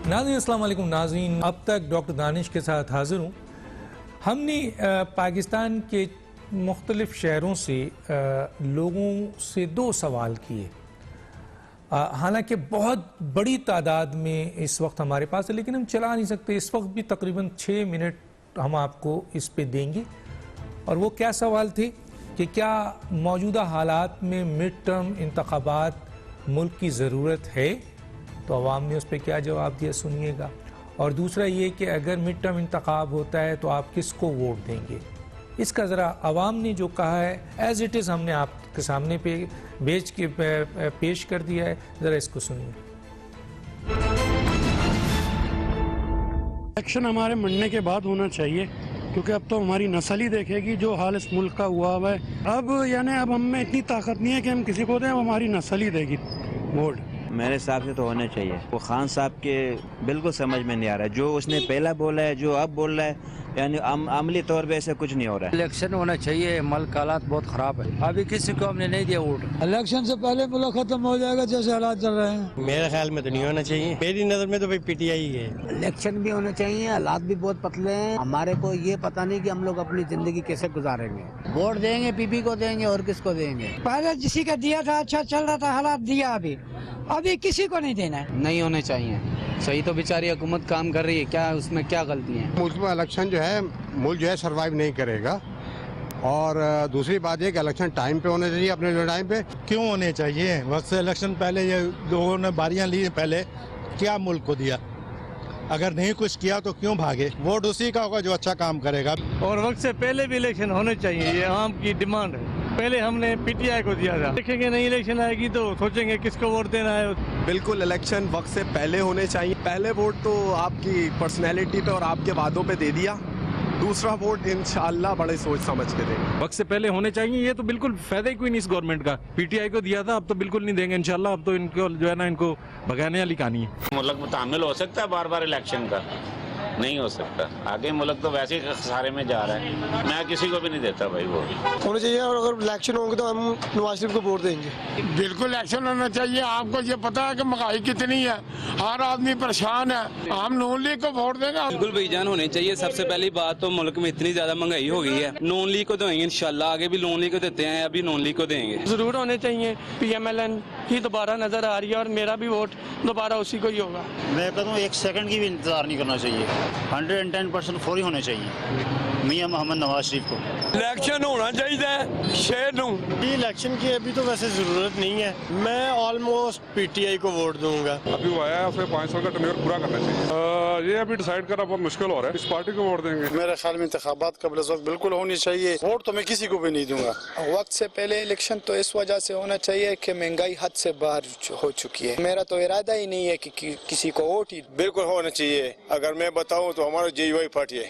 नाज़रीन अस्सलाम वालेकुम नाज़रीन, अब तक डॉक्टर दानिश के साथ हाज़िर हूँ। हमने पाकिस्तान के मुख्तलिफ़ शहरों से लोगों से 2 सवाल किए। हालांकि बहुत बड़ी तादाद में इस वक्त हमारे पास है, लेकिन हम चला नहीं सकते। इस वक्त भी तकरीबन 6 मिनट हम आपको इस पे देंगे। और वो क्या सवाल थे कि क्या मौजूदा हालात में मिड टर्म इंतखाबात मुल्क की ज़रूरत है? तो अवाम ने उस पर क्या जवाब दिया, सुनिएगा। और दूसरा ये कि अगर मिड टर्म इंतखाब होता है तो आप किसको वोट देंगे? इसका ज़रा अवाम ने जो कहा है एज़ इट इज़ हमने आपके सामने पेश कर दिया है, ज़रा इसको सुनिए। इलेक्शन हमारे मरने के बाद होना चाहिए, क्योंकि अब तो हमारी नस्ल ही देखेगी जो हाल इस मुल्क का हुआ है। अब हम में इतनी ताकत नहीं है कि हम किसी को दें, अब हमारी नस्ल ही देगी वोट। मेरे हिसाब से तो होने चाहिए। वो खान साहब के बिल्कुल समझ में नहीं आ रहा है, जो उसने पहला बोला है, जो अब बोल रहा है, यानी अमली तौर पे ऐसे कुछ नहीं हो रहा है। इलेक्शन होना चाहिए, मुल्क का हालात बहुत ख़राब है, अभी किसी को हमने नहीं दिया वोट। इलेक्शन से पहले मुल्क खत्म हो जाएगा जैसे हालात चल रहे हैं। मेरे ख्याल में तो नहीं होना चाहिए, मेरी नज़र में तो भाई पीटीआई है। इलेक्शन भी होने चाहिए, हालात भी बहुत पतले हैं। हमारे को ये पता नहीं कि हम लोग अपनी जिंदगी कैसे गुजारेंगे। वोट देंगे पीपी को देंगे और किसको देंगे? पहले जिसी का दिया था अच्छा चल रहा था, हालात दिया, अभी किसी को नहीं देना है। नहीं होने चाहिए। सही तो बेचारी हुकूमत काम कर रही है, क्या उसमें क्या गलती है? मुल्क में इलेक्शन जो है, मुल्क जो है सरवाइव नहीं करेगा। और दूसरी बात ये कि इलेक्शन टाइम पे होने चाहिए, अपने जो टाइम पे। क्यों होने चाहिए? वक्त से इलेक्शन पहले ये लोगों ने बारियां ली, पहले क्या मुल्क को दिया? अगर नहीं कुछ किया तो क्यों भागे? वोट उसी का होगा जो अच्छा काम करेगा। और वक्त से पहले भी इलेक्शन होने चाहिए, ये आम की डिमांड है। पहले हमने पीटीआई को दिया था, देखेंगे नहीं इलेक्शन आएगी तो सोचेंगे किसको वोट देना है। बिल्कुल इलेक्शन वक्त से पहले होने चाहिए। पहले वोट तो आपकी पर्सनैलिटी पे और आपके वादों पे दे दिया, दूसरा वोट इंशाअल्लाह बड़े सोच समझ के देंगे। वक्त से पहले होने चाहिए, ये तो बिल्कुल फायदा ही कोई नहीं इस गवर्नमेंट का। पीटीआई को दिया था, अब तो बिल्कुल नहीं देंगे इंशाल्लाह। अब तो इनको जो है ना, इनको भगाने वाली कहानी है। मुल्क में तामिल हो सकता है बार बार इलेक्शन का? नहीं हो सकता। आगे मुल्क तो वैसे ही खसारे में जा रहा है। मैं किसी को भी नहीं देता भाई वोट। होना चाहिए, और अगर इलेक्शन होंगे तो हम नवाज शरीफ को वोट देंगे। बिल्कुल इलेक्शन होना चाहिए। आपको ये पता है कि महंगाई कितनी है, हर आदमी परेशान है, हम नून लीग को वोट देंगे। बिल्कुल भाईजान होने चाहिए। सबसे पहली बात तो मुल्क में इतनी ज्यादा महंगाई हो गई है, नून लीग को देंगे इंशाल्लाह। आगे भी नून लीग को देते हैं, अभी नून लीग को देंगे। जरूर होने चाहिए। PMLN ही दोबारा नजर आ रही है और मेरा भी वोट दोबारा उसी को ही होगा। मैं कहता हूँ 1 सेकंड की भी इंतजार नहीं करना चाहिए, 110% फौरी होने चाहिए मियां मोहम्मद नवाज शरीफ को। इलेक्शन होना चाहिए शेर नू। इलेक्शन की अभी तो वैसे जरूरत नहीं है। मैं ऑलमोस्ट पीटीआई को वोट दूंगा। अभी वो आया, उसे 5 साल का टेन्योर पूरा करना चाहिए। ये अभी डिसाइड करना बहुत मुश्किल हो रहा है, इस पार्टी को वोट देंगे। मेरे ख्याल में इंतखाबात कबल वक्त बिल्कुल होनी चाहिए। वोट तो मैं किसी को भी नहीं दूंगा। वक्त से पहले इलेक्शन तो इस वजह से होना चाहिए कि महंगाई हद से बाहर हो चुकी है। मेरा तो इरादा ही नहीं है कि किसी को वोट ही। बिल्कुल होना चाहिए। अगर मैं बताऊं तो हमारा JUI पार्टी है।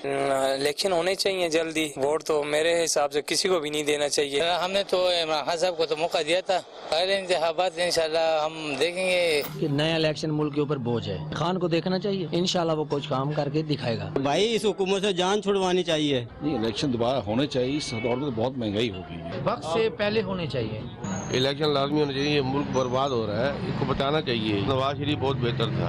इलेक्शन होने चाहिए जल्दी। वोट तो मेरे हिसाब से किसी को भी नहीं देना चाहिए। हमने तो इमरान खान साहब को तो मौका दिया था। पहले इंतखाबात इंशाल्लाह हम देखेंगे। कि नया इलेक्शन मुल्क के ऊपर बोझ है, खान को देखना चाहिए, इंशाल्लाह वो कुछ काम करके दिखाएगा। भाई इस हुकूमत से जान छुड़वानी चाहिए। इलेक्शन दोबारा होने चाहिए। इस दौर में तो बहुत महंगाई हो गई है। वक्त से पहले होने चाहिए। इलेक्शन लाजमी होना चाहिए। मुल्क बर्बाद हो रहा है, इसको बताना चाहिए। नवाज शरीफ बहुत बेहतर था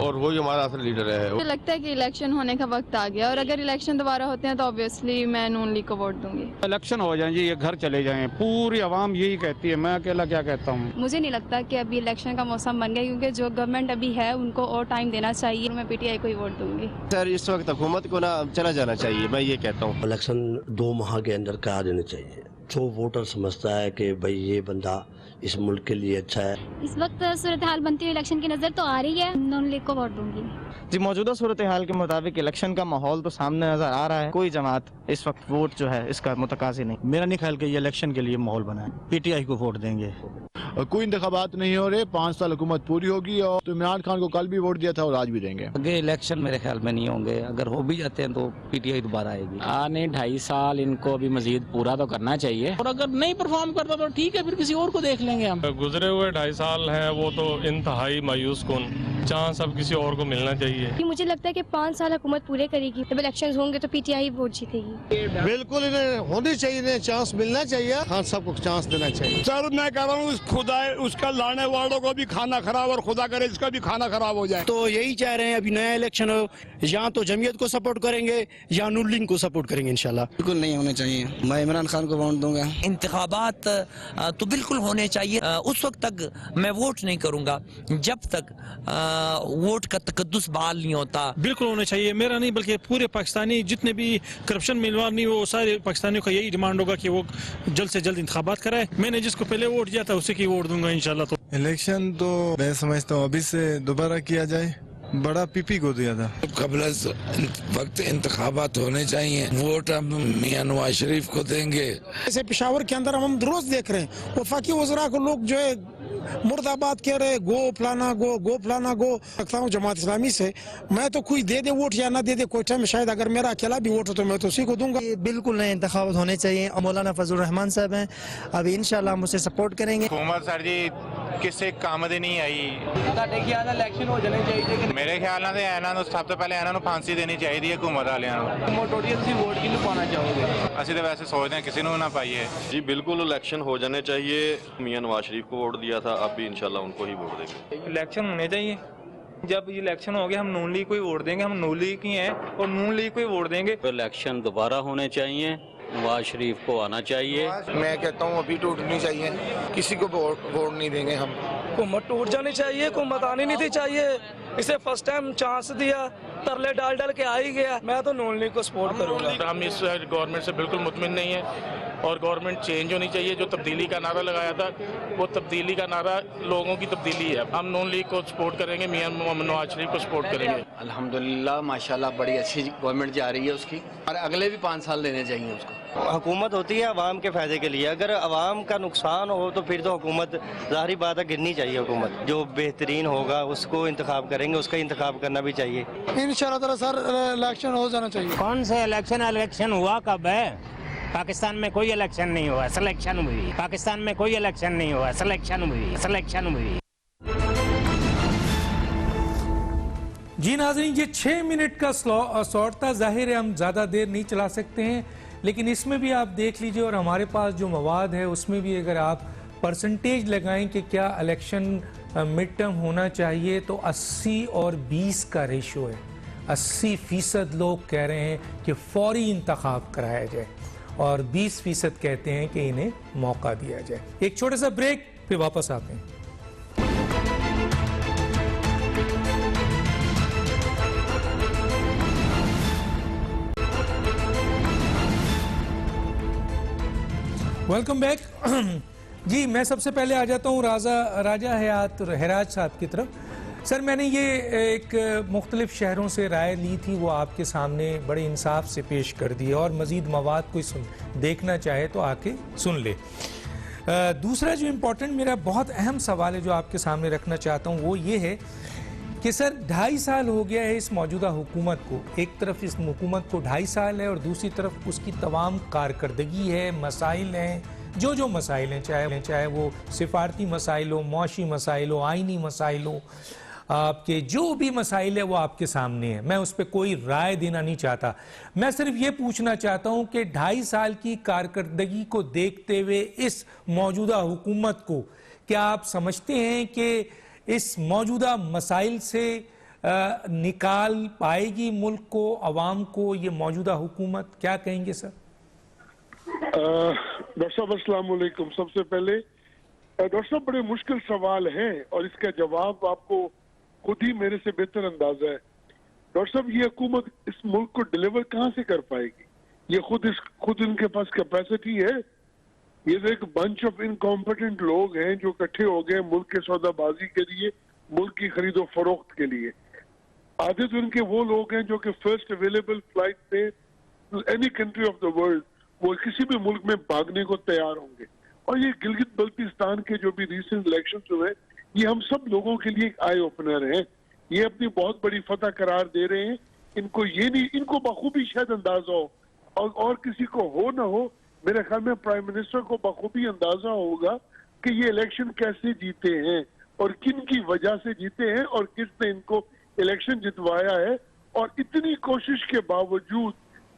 और वही हमारा असल लीडर है। मुझे लगता है कि इलेक्शन होने का वक्त आ गया और अगर इलेक्शन दोबारा होते हैं तो ऑब्वियसली मैं नून लीग को वोट दूंगी। इलेक्शन हो जाए, ये घर चले जाएं, पूरी आवाम यही कहती है, मैं अकेला क्या कहता हूँ। मुझे नहीं लगता कि अभी इलेक्शन का मौसम बन गया, क्योंकि जो गवर्नमेंट अभी है उनको और टाइम देना चाहिए। मैं PTI को ही वोट दूंगी। सर इस वक्त हुकूमत को ना चला जाना चाहिए, मैं ये कहता हूँ। इलेक्शन 2 माह के अंदर करा देना चाहिए। जो वोटर समझता है कि भाई ये बंदा इस मुल्क के लिए अच्छा है। इस वक्त सूरत हाल बनती हुई इलेक्शन की नजर तो आ रही है, नून लीग को वोट दूंगी। जी, मौजूदा सूरत हाल के मुताबिक इलेक्शन का माहौल तो सामने नजर आ रहा है। कोई जमात इस वक्त वोट जो है इसका मुतकाज़ी नहीं। मेरा नहीं ख्याल कि ये इलेक्शन के लिए माहौल बना है। PTI को वोट देंगे। कोई इंतखाबात नहीं हो रहे, 5 साल हुकूमत पूरी होगी। और तो इमरान खान को कल भी वोट दिया था और आज भी देंगे। आगे इलेक्शन मेरे ख्याल में नहीं होंगे, अगर हो भी जाते हैं तो PTI दोबारा आएगी। आने 2.5 साल इनको अभी मजीद पूरा तो करना चाहिए, और अगर नहीं परफॉर्म करता तो ठीक है, फिर किसी और को देख लेंगे हम। गुजरे हुए 2.5 साल है वो तो इंतहाई मायूस कुन चांस अब किसी और को मिलना चाहिए। कि मुझे लगता है कि 5 साल हुकूमत पूरे करेगी, जब इलेक्शंस होंगे तो पीटीआई वोट जीतेगी। बिल्कुल इन्हें होनी चाहिए, इन्हें चांस मिलना चाहिए, खान साहब को चांस देना चाहिए। सर मैं कह रहा हूँ खुदा उसका लाने वालों को भी खाना खराब और खुदा करे इसका भी खाना खराब हो जाए। तो यही चाह रहे हैं अभी नया इलेक्शन हो, या तो जमीयत को सपोर्ट करेंगे या नून लीग को सपोर्ट करेंगे इंशाल्लाह। बिल्कुल नहीं होने चाहिए, मैं इमरान खान को वोट दूंगा। इंतखाबात तो बिल्कुल होने चाहिए, उस वक्त तक मैं वोट नहीं करूंगा जब तक वोट का तकद्दुस बहाल नहीं होता। बिल्कुल होना चाहिए, मेरा नहीं बल्कि पूरे पाकिस्तानी जितने भी करप्शन मिलवार नहीं, वो सारे पाकिस्तानियों का यही डिमांड होगा कि वो जल्द से जल्द इंतखाबात कराए। मैंने जिसको पहले वोट दिया था उसी की वोट दूंगा इंशाल्लाह। तो इलेक्शन तो मैं समझता हूँ अभी से दोबारा किया जाए, बड़ा पीपी को दिया था। कबल वक्त इंतखाबात होने चाहिए, वोट हम मियां नवाज शरीफ को देंगे। जैसे पेशावर के अंदर हम रोज देख रहे हैं वफाकी वज़रा को लोग जो है मुर्दाबाद कह रहे, गो फलाना गो, गो फलाना गो। रखता हूँ जमात इस्लामी से, मैं तो कोई दे दे वोट या ना दे दे कोई टाइम, शायद अगर मेरा अकेला भी वोट हो तो मैं तो उसी को दूंगा। बिल्कुल नए इंतखाबात होने चाहिए। मौलाना फजल रहमान साहब हैं, अभी इंशाल्लाह हम उसे सपोर्ट करेंगे। हुकूमत सर जी ਕਿਸੇ ਕੰਮ ਦੀ ਨਹੀਂ ਆਈ। ਤੁਹਾਡੇ ਖਿਆਲ ਨਾਲ ਇਲੈਕਸ਼ਨ ਹੋ ਜਾਣੇ ਚਾਹੀਦੇ? ਮੇਰੇ ਖਿਆਲ ਨਾਲ ਇਹਨਾਂ ਨੂੰ ਸਭ ਤੋਂ ਪਹਿਲੇ ਇਹਨਾਂ ਨੂੰ ਫਾਂਸੀ ਦੇਣੀ ਚਾਹੀਦੀ ਹੈ ਹਕੂਮਤ ਵਾਲਿਆਂ ਨੂੰ। ਮੋਟੋਰੀਆ ਤੁਸੀਂ ਵੋਟ ਕਿਹਨੂੰ ਪਾਉਣਾ ਚਾਹੋਗੇ? ਅਸੀਂ ਤਾਂ ਵੈਸੇ ਸੋਚਦੇ ਹਾਂ ਕਿਸੇ ਨੂੰ ਨਾ ਪਾਈਏ। जी बिल्कुल इलेक्शन हो जाने चाहिए, मियां नवाज शरीफ को वोट दिया था, अब भी इंशाल्लाह उनको ही वोट देंगे। इलेक्शन होने चाहिए, जब इलेक्शन हो गया हम नून लीग को ही वोट देंगे, हम नून लीग ही हैं और नून लीग को ही वोट देंगे। इलेक्शन दोबारा होने चाहिए, नवाज शरीफ को आना चाहिए। मैं कहता हूँ अभी टूटनी चाहिए, किसी को वोट नहीं देंगे हम। हुकूमत टूट जानी चाहिए, हुकूमत आनी नहीं थी चाहिए। इसे फर्स्ट टाइम चांस दिया, तरले डाल डाल के आ ही गया। मैं तो नून लीग को सपोर्ट करूंगा। हम इस गवर्नमेंट से बिल्कुल मुतमिन नहीं है और गवर्नमेंट चेंज होनी चाहिए। जो तब्दीली का नारा लगाया था वो तब्दीली का नारा लोगों की तब्दीली है। हम नून लीग को सपोर्ट करेंगे, मियां नवाज शरीफ को सपोर्ट करेंगे। अल्हम्दुलिल्लाह माशाल्लाह बड़ी अच्छी गवर्नमेंट जा रही है उसकी, और अगले भी 5 साल देने चाहिए उसको। हुकूमत होती है अवाम के फायदे के लिए, अगर अवाम का नुकसान हो तो फिर तो हुकूमत ज़ाहिर बात है गिरनी चाहिए। हुकूमत जो बेहतरीन होगा उसको इंतखाब करेंगे, उसका इंतखाब करना भी चाहिए। इंशाल्लाह सर इलेक्शन हो जाना चाहिए। कौन सा इलेक्शन हुआ कब है? पाकिस्तान में कोई इलेक्शन नहीं हुआ, सिलेक्शन हुई। पाकिस्तान में कोई इलेक्शन नहीं हुआ, सिलेक्शन हुई, सिलेक्शन हुई। जी नाज़रीन, ये 6 मिनट का शॉर्ट था। जाहिर है हम ज़्यादा देर नहीं चला सकते हैं, लेकिन इसमें भी आप देख लीजिए और हमारे पास जो मवाद है उसमें भी अगर आप परसेंटेज लगाएं कि क्या इलेक्शन मिड टर्म होना चाहिए, तो 80 और 20 का रेशो है। 80% लोग कह रहे हैं कि फौरी इंतखाब कराया जाए और 20% कहते हैं कि इन्हें मौका दिया जाए। एक छोटा सा ब्रेक, फिर वापस आते हैं। Welcome back. जी मैं सबसे पहले आ जाता हूँ राजा हयात हेराज साहब की तरफ। सर मैंने ये एक मुख्तलिफ शहरों से राय ली थी, वो आपके सामने बड़े इंसाफ से पेश कर दी, और मज़ीद मवाद कोई देखना चाहे तो आके सुन ले। दूसरा जो इम्पोर्टेंट मेरा बहुत अहम सवाल है जो आपके सामने रखना चाहता हूँ वो ये है कि सर 2.5 साल हो गया है इस मौजूदा हुकूमत को। एक तरफ इस हुकूमत को 2.5 साल है और दूसरी तरफ उसकी तमाम कारकर्दगी है, मसाइल हैं, जो मसाइल हैं, चाहे वो सिफारती मसाइल हो, मुआशी मसाइल हो, आइनी मसाइल हो, आपके जो भी मसाइल है वो आपके सामने है। मैं उस पर कोई राय देना नहीं चाहता, मैं सिर्फ ये पूछना चाहता हूँ कि 2.5 साल की कारकर्दगी को देखते हुए इस मौजूदा हुकूमत को क्या आप समझते हैं कि इस मौजूदा मसाइल से निकाल पाएगी मुल्क को, अवाम को, ये मौजूदा हुकूमत? क्या कहेंगे सर? डॉक्टर साहब अस्सलाम वालेकुम। सबसे पहले डॉक्टर साहब बड़े मुश्किल सवाल हैं और इसका जवाब आपको खुद ही मेरे से बेहतर अंदाजा है। डॉक्टर साहब ये हुकूमत इस मुल्क को डिलीवर कहाँ से कर पाएगी? ये खुद इनके पास कैपेसिटी है? ये तो एक बंच ऑफ इनकॉम्पिटेंट लोग हैं जो इकट्ठे हो गए मुल्क के सौदाबाजी के लिए, मुल्क की खरीदो फरोख्त के लिए। आधे तो इनके वो लोग हैं जो कि फर्स्ट अवेलेबल फ्लाइट पे any country of the world वो किसी भी मुल्क में भागने को तैयार होंगे। और ये गिलगित बल्तिस्तान के जो भी रिसेंट इलेक्शन हुए ये हम सब लोगों के लिए एक आई ओपनर है। ये अपनी बहुत बड़ी फतह करार दे रहे हैं। इनको ये नहीं, इनको बखूबी शायद अंदाजा हो और किसी को हो ना हो, मेरे ख्याल में प्राइम मिनिस्टर को बखूबी अंदाजा होगा कि ये इलेक्शन कैसे जीते हैं और किन की वजह से जीते हैं और किसने इनको इलेक्शन जितवाया है, और इतनी कोशिश के बावजूद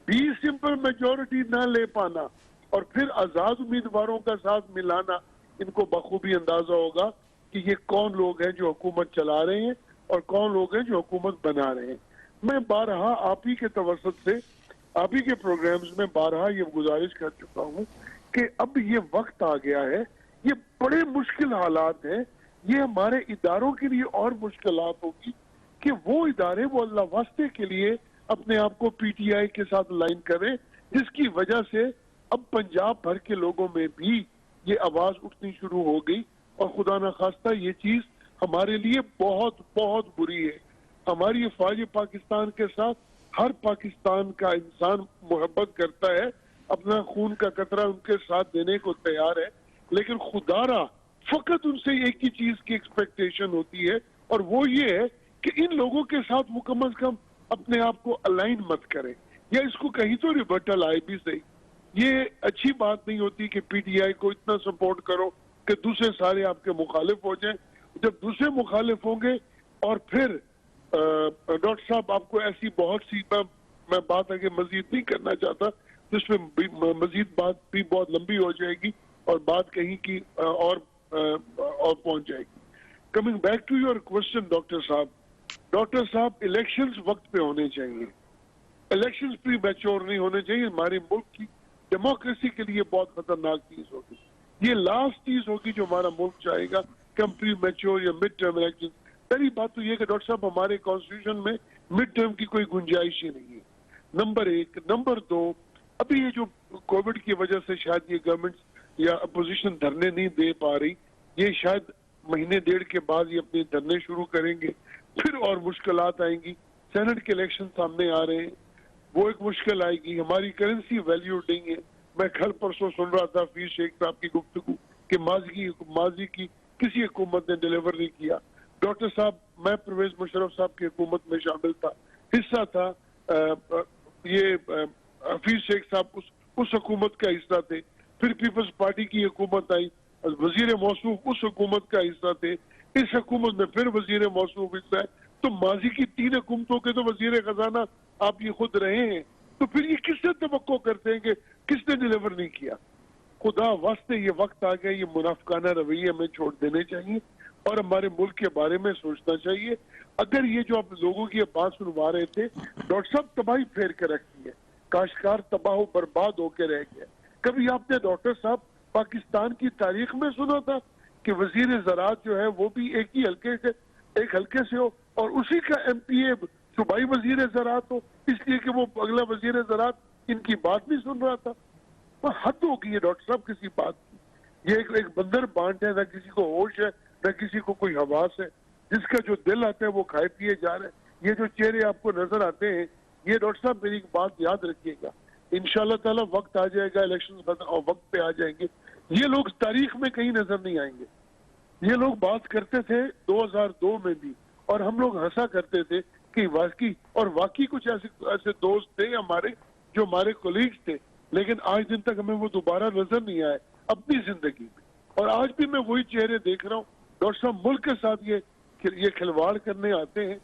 भी सिंपल मेजॉरिटी ना ले पाना और फिर आजाद उम्मीदवारों का साथ मिलाना, इनको बखूबी अंदाजा होगा कि ये कौन लोग हैं जो हुकूमत चला रहे हैं और कौन लोग हैं जो हुकूमत बना रहे हैं। मैं बारहा आप ही के तवसत से, आप ही के प्रोग्राम्स में बारहा ये गुजारिश कर चुका हूँ कि अब ये वक्त आ गया है, ये बड़े मुश्किल हालात हैं, ये हमारे इदारों के लिए और मुश्किलात होगी कि वो इदारे वो अल्लाह वास्ते के लिए अपने आप को पीटीआई के साथ लाइन करें, जिसकी वजह से अब पंजाब भर के लोगों में भी ये आवाज उठनी शुरू हो गई, और खुदा न खास्ता ये चीज हमारे लिए बहुत बहुत बुरी है। हमारी फौज पाकिस्तान के साथ हर पाकिस्तान का इंसान मोहब्बत करता है, अपना खून का कतरा उनके साथ देने को तैयार है, लेकिन खुदारा फकत उनसे एक ही चीज की एक्सपेक्टेशन होती है, और वो ये है कि इन लोगों के साथ वो कम अज कम अपने आप को अलाइन मत करें, या इसको कहीं तो रिबर्टल आए भी सही। ये अच्छी बात नहीं होती कि पीटीआई को इतना सपोर्ट करो कि दूसरे सारे आपके मुखालिफ हो जाएं। जब दूसरे मुखालिफ होंगे और फिर डॉक्टर साहब आपको ऐसी बहुत सी, मैं बात आगे मजीद नहीं करना चाहता, जिसमें मजीद बात भी बहुत लंबी हो जाएगी और बात कहीं की और पहुंच जाएगी। Coming back to your question doctor साहब, इलेक्शंस वक्त पे होने चाहिए, इलेक्शंस प्री मैच्योर नहीं होने चाहिए। हमारे मुल्क की डेमोक्रेसी के लिए बहुत खतरनाक चीज होगी, ये लास्ट चीज होगी जो हमारा मुल्क चाहेगा कि हम प्री मैच्योर या मिड टर्म इलेक्शन। पहली बात तो ये कि डॉक्टर साहब हमारे कॉन्स्टिट्यूशन में मिड टर्म की कोई गुंजाइश ही नहीं है, नंबर एक। नंबर दो, अभी ये जो कोविड की वजह से शायद ये गवर्नमेंट या अपोजिशन धरने नहीं दे पा रही, ये शायद महीने डेढ़ के बाद ये अपने धरने शुरू करेंगे, फिर और मुश्किलात आएंगी। सेनेट के इलेक्शन सामने आ रहे हैं, वो एक मुश्किल आएगी। हमारी करेंसी वैल्यू नहीं है। मैं कल परसों सुन रहा था हफीज शेख साहब की गुफ्तगू कि माजी की किसी हुकूमत ने डिलीवर नहीं किया। डॉक्टर साहब, मैं परवेज मुशर्रफ साहब की हुकूमत में शामिल था, हिस्सा था, ये हफीज शेख साहब उस हुकूमत का हिस्सा थे, फिर पीपल्स पार्टी की हुकूमत आई, वजीर मौसूफ उस हुकूमत का हिस्सा थे, इस हुकूमत में फिर वजीर मौसूफ हिस्सा है। तो माजी की 3 हुकूमतों के तो वजीर खजाना आप ये खुद रहे हैं, तो फिर ये किससे तवक्को करते हैं कि किसने डिलीवर नहीं किया? खुदा वास्ते ये वक्त आ गया, ये मुनाफिकाना रवैये हमें छोड़ देने चाहिए और हमारे मुल्क के बारे में सोचना चाहिए। अगर ये जो आप लोगों की बात सुनवा रहे थे, डॉक्टर साहब तबाही फेर के रखी है, काश्तकार तबाह बर्बाद होके रह गया। कभी आपने डॉक्टर साहब पाकिस्तान की तारीख में सुना था कि वजीर ज़राअत जो है वो भी एक ही हल्के से हो और उसी का एमपीए सूबाई वजीर ज़राअत हो, इसलिए कि वो अगला वजीर ज़राअत इनकी बात नहीं सुन रहा था? तो हद हो गई है डॉक्टर साहब किसी बात की। ये एक बंदर बांट है, ना किसी को होश है न किसी को कोई हवास है, जिसका जो दिल आता है वो खाए पिए जा रहे हैं। ये जो चेहरे आपको नजर आते हैं, ये डॉक्टर साहब मेरी एक बात याद रखिएगा, इंशाल्लाह ताला वक्त आ जाएगा, इलेक्शन और वक्त पे आ जाएंगे, ये लोग तारीख में कहीं नजर नहीं आएंगे। ये लोग बात करते थे 2002 में भी, और हम लोग हंसा करते थे कि वाकई कुछ ऐसे दोस्त थे हमारे जो हमारे कोलीग्स थे, लेकिन आज दिन तक हमें वो दोबारा नजर नहीं आए अपनी जिंदगी में। और आज भी मैं वही चेहरे देख रहा हूँ। डॉक्टर साहब मुल्क के साथ ये खिलवाड़ करने आते हैं,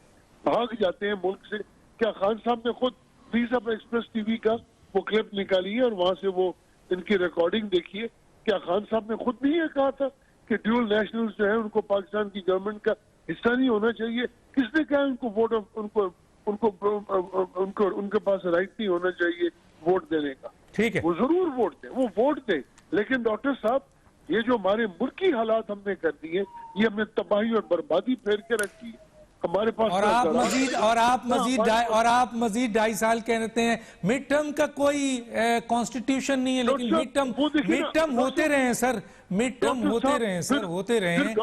भाग जाते हैं मुल्क से। क्या खान साहब ने खुद प्लीज अब एक्सप्रेस टीवी का वो क्लिप निकाली है और वहां से वो इनकी रिकॉर्डिंग देखिए। क्या खान साहब ने खुद नहीं ये कहा था कि ड्यूल नेशनल्स जो है उनको पाकिस्तान की गवर्नमेंट का हिस्सा नहीं होना चाहिए? किसने कहा उनको वोट, उनको उनके पास राइट नहीं होना चाहिए वोट देने का? ठीक है, वो जरूर वोट दें, वो वोट दें, लेकिन डॉक्टर साहब ये जो हमारे मुल्क की हालात हमने कर दी है, ये हमने तबाही और बर्बादी फेर के रखी है। हमारे पास और आप मजीद 2.5 साल कहते हैं। मिड टर्म का कोई कॉन्स्टिट्यूशन नहीं है, लेकिन मिड टर्म होते रहे हैं सर, मिड टर्म होते रहे हैं सर, होते रहे हैं।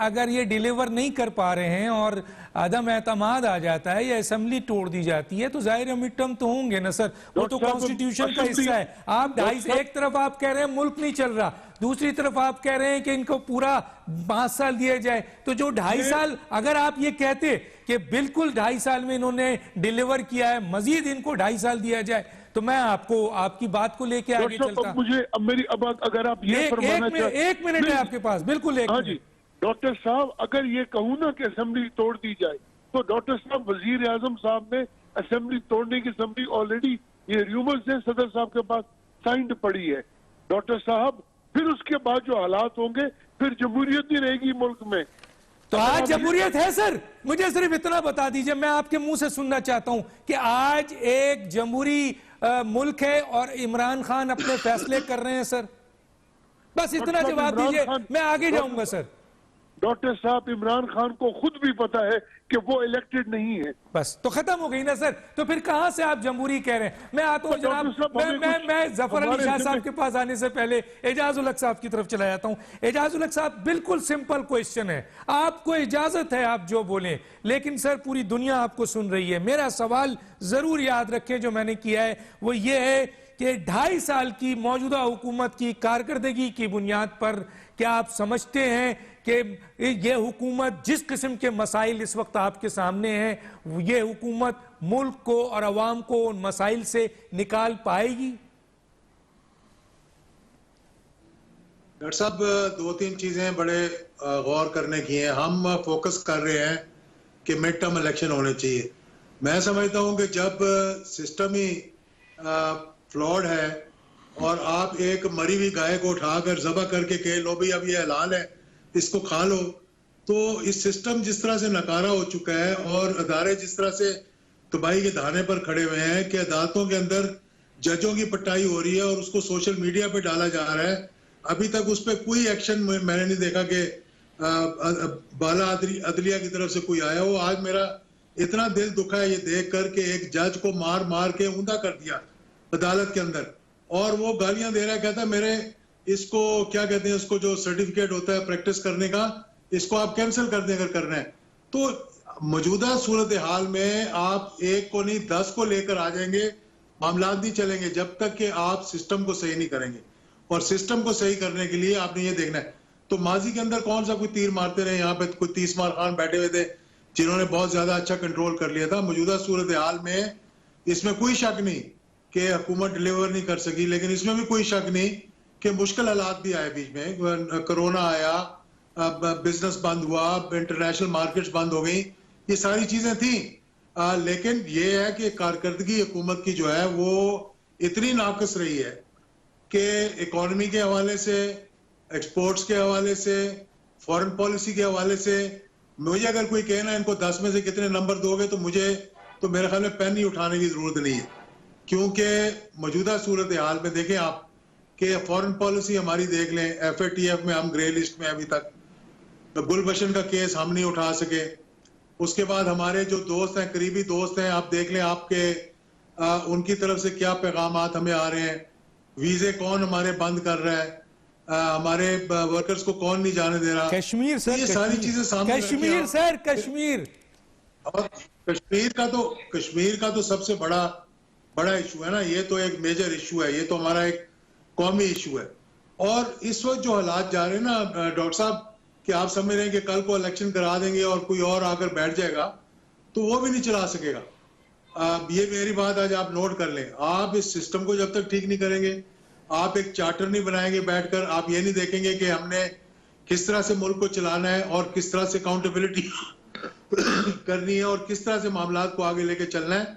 अगर ये डिलीवर नहीं कर पा रहे हैं और आदम एतमाद आ जाता है या असेंबली तोड़ दी जाती है, तो जाहिर है मिड टर्म तो होंगे ना सर, वो तो कॉन्स्टिट्यूशन का हिस्सा है। आप एक तरफ आप कह रहे हैं मुल्क नहीं चल रहा, दूसरी तरफ आप कह रहे हैं कि इनको पूरा 5 साल दिया जाए। तो जो 2.5 साल, अगर आप ये कहते कि बिल्कुल 2.5 साल में इन्होंने डिलीवर किया है, मजीद इनको 2.5 साल दिया जाए, तो मैं आपकी बात को लेके आगे चलता। मुझे अब मेरी अब अगर आप ये एक मिनट है आपके पास, बिल्कुल एक डॉक्टर साहब अगर ये कहूँ ना कि असेंबली तोड़ दी जाए, तो डॉक्टर साहब वजीर आजम साहब ने असेंबली तोड़ने की असेंबली ऑलरेडी, ये र्यूमर्स है, सदर साहब के पास साइंड पड़ी है। डॉक्टर साहब फिर उसके बाद जो हालात होंगे, फिर जमहूरियत नहीं रहेगी मुल्क में। तो आज जमहूरियत है सर? मुझे सिर्फ इतना बता दीजिए, मैं आपके मुंह से सुनना चाहता हूं कि आज एक जमहूरी मुल्क है और इमरान खान अपने फैसले कर रहे हैं सर? बस इतना जवाब दीजिए, मैं आगे जाऊंगा सर। डॉक्टर साहब इमरान खान को खुद भी पता है कि वो इलेक्टेड नहीं है। बस तो खत्म हो गई ना सर। तो फिर कहां से आप जमहूरी कह रहे हैं? मैं आता हूं जनाब, मैं जफर अली शाह साहब के पास आने से पहले एजाज उल हक साहब की तरफ चला जाता हूं। एजाज उल हक साहब, बिल्कुल सिंपल क्वेश्चन है, आपको इजाजत है आप जो बोलें, लेकिन सर पूरी दुनिया आपको सुन रही है। मेरा सवाल जरूर याद रखें जो मैंने किया है, वो ये है कि 2.5 साल की मौजूदा हुकूमत की कारकर्दगी की बुनियाद पर क्या आप समझते हैं कि ये हुकूमत जिस किस्म के मसाइल इस वक्त आपके सामने हैं, ये हुकूमत मुल्क को और अवाम को उन मसाइल से निकाल पाएगी? डॉक्टर साहब, 2-3 चीजें बड़े गौर करने की हैं। हम फोकस कर रहे हैं कि मिड टर्म इलेक्शन होने चाहिए। मैं समझता हूं कि जब सिस्टम ही फ्लॉड है और आप एक मरी हुई गाय को उठाकर ज़बह करके कह लो भाई अब ये हलाल है, इसको खा लो, तो इस सिस्टम जिस तरह से नकारा हो चुका है और अदारे जिस तरह से तबाही के धाने पर खड़े हुए हैं कि अदालतों के अंदर जजों की पिटाई हो रही है और उसको सोशल मीडिया पे डाला जा रहा है, अभी तक उस पर कोई एक्शन मैंने नहीं देखा कि बाला अदलिया की तरफ से कोई आया हो। आज मेरा इतना दिल दुखा है ये देख कर के एक जज को मार मार के ऊंधा कर दिया अदालत के अंदर, और वो गालियां दे रहा है, कहता है मेरे इसको क्या कहते हैं, उसको जो सर्टिफिकेट होता है प्रैक्टिस करने का, इसको आप कैंसिल कर दें अगर करना है। तो मौजूदा सूरत हाल में आप एक को नहीं 10 को लेकर आ जाएंगे, मामला नहीं चलेंगे जब तक कि आप सिस्टम को सही नहीं करेंगे। और सिस्टम को सही करने के लिए आपने ये देखना है, तो माजी के अंदर कौन सा कोई तीर मारते रहे, यहाँ पे कोई 30 मार खान बैठे हुए थे जिन्होंने बहुत ज्यादा अच्छा कंट्रोल कर लिया था। मौजूदा सूरत हाल में इसमें कोई शक नहीं कि हुकूमत डिलीवर नहीं कर सकी, लेकिन इसमें भी कोई शक नहीं कि मुश्किल हालात भी आए बीच में, कोरोना आया, बिजनेस बंद हुआ, इंटरनेशनल मार्केट्स बंद हो गई, ये सारी चीजें थी। लेकिन ये है कि कारकर्दगी हुकूमत की जो है वो इतनी नाकस रही है कि इकोनॉमी के हवाले से, एक्सपोर्ट्स के हवाले से, फॉरेन पॉलिसी के हवाले से, मुझे अगर कोई कहना इनको 10 में से कितने नंबर दोगे तो मुझे तो मेरे ख्याल में पेन ही उठाने की जरूरत नहीं है, क्योंकि मौजूदा सूरत हाल में देखें आप कि फॉरेन पॉलिसी हमारी देख लें, FATF में हम ग्रे लिस्ट में अभी तक, गुलबशन का केस हम नहीं उठा सके। उसके बाद हमारे जो दोस्त हैं, करीबी दोस्त हैं, आप देख लें आपके उनकी तरफ से क्या पैगामात हमें आ रहे हैं, वीजे कौन हमारे बंद कर रहा है, हमारे वर्कर्स को कौन नहीं जाने दे रहा। कश्मीर सर, ये सारी चीजें सामने, कश्मीर सर, कश्मीर और कश्मीर का तो सबसे बड़ा इशू है ना, ये तो एक मेजर इशू है, ये तो हमारा एक कौमी इशू है। और इस वक्त जो हालात जा रहे हैं ना डॉक्टर साहब, कि आप समझ रहे हैं कि कल को इलेक्शन करा देंगे और कोई और आकर बैठ जाएगा तो वो भी नहीं चला सकेगा। ये मेरी बात आज आप नोट कर लें। आप इस सिस्टम को जब तक ठीक नहीं करेंगे, आप एक चार्टर नहीं बनाएंगे बैठकर, आप ये नहीं देखेंगे कि हमने किस तरह से मुल्क को चलाना है और किस तरह से अकाउंटेबिलिटी करनी है और किस तरह से मामलात को आगे लेके चलना है,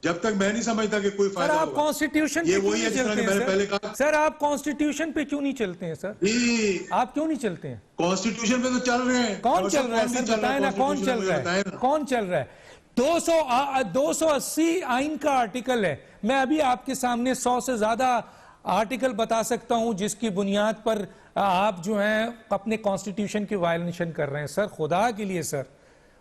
जब तक मैं नहीं समझता कि कोई फायदा आप कॉन्स्टिट्यूशन ये वही है जिस तरह मैंने पहले कहा। सर आप कॉन्स्टिट्यूशन पे क्यों नहीं चलते हैं सर? आप क्यों नहीं चलते हैं? कॉन्स्टिट्यूशन पे तो चल रहे हैं। कौन चल रहा है सर, बताए ना कौन चल रहा है, कौन चल रहा है? 280 आइन का आर्टिकल है। मैं अभी आपके सामने 100 से ज्यादा आर्टिकल बता सकता हूं जिसकी बुनियाद पर आप जो हैं अपने कॉन्स्टिट्यूशन की वायलेशन कर रहे हैं। सर खुदा के लिए सर,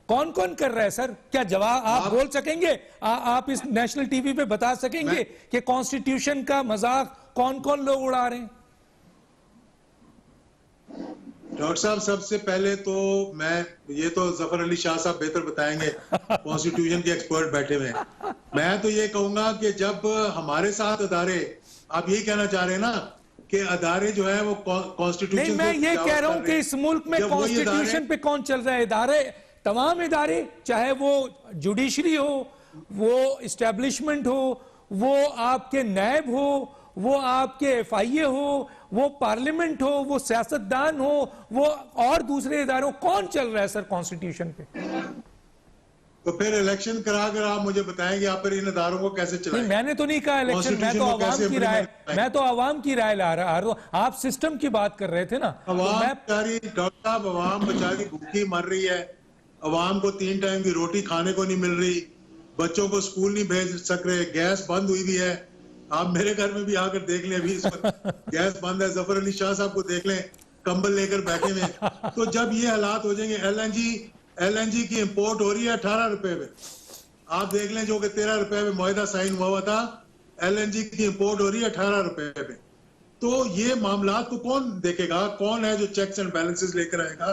कौन कौन कर रहा है सर? क्या जवाब आप बोल सकेंगे? आप इस नेशनल टीवी पे बता सकेंगे कि कॉन्स्टिट्यूशन का मजाक कौन कौन लोग उड़ा रहे हैं? डॉक्टर साहब, सबसे पहले तो ये तो जफर अली शाह साहब बेहतर बताएंगे, कॉन्स्टिट्यूशन के एक्सपर्ट बैठे हुए हैं। मैं तो ये कहूंगा कि जब हमारे साथ अदारे, आप यही कहना चाह रहे हैं ना कि अदारे जो है वो कॉन्स्टिट्यूशन, नहीं मैं ये कह रहा हूं कि इस मुल्क में कॉन्स्टिट्यूशन पे कौन चल रहा है? इदारे, तमाम इदारे, चाहे वो जुडिशरी हो, वो इस्टेब्लिशमेंट हो, वो आपके नैब हो, वो आपके FIA हो, वो पार्लियामेंट हो, वो सियासतदान हो, वो और दूसरे इदारों, कौन चल रहा है सर कॉन्स्टिट्यूशन पे? तो फिर इलेक्शन करा कर आप मुझे बताएंगे आप फिर इन इदारों को कैसे चलाएंगे? मैंने तो नहीं कहा इलेक्शन, मैं तो आवाम की राय ला रहा हूं। आप सिस्टम की बात कर रहे थे ना। अवाम बेचारी, डॉक्टर साहब, अवाम बेचारी भूखी मर रही है, अवाम को 3 टाइम की रोटी खाने को नहीं मिल रही, बच्चों को स्कूल नहीं भेज सक रहे, गैस बंद हुई भी है। आप मेरे घर में भी आकर देख लें, अभी इस वक्त गैस बंद है। जफर अली शाह साहब को देख लें, कंबल लेकर बैठे हुए। तो जब ये हालात हो जाएंगे, LNG की इंपोर्ट हो रही है 18 रुपए पे, आप देख लें, जो कि 13 रुपए पे मुआहदा साइन हुआ था, LNG की इंपोर्ट हो रही है 18 रुपए पे। तो ये मामलात को कौन देखेगा? कौन है जो चेक्स एंड बैलेंसेस लेकर आएगा?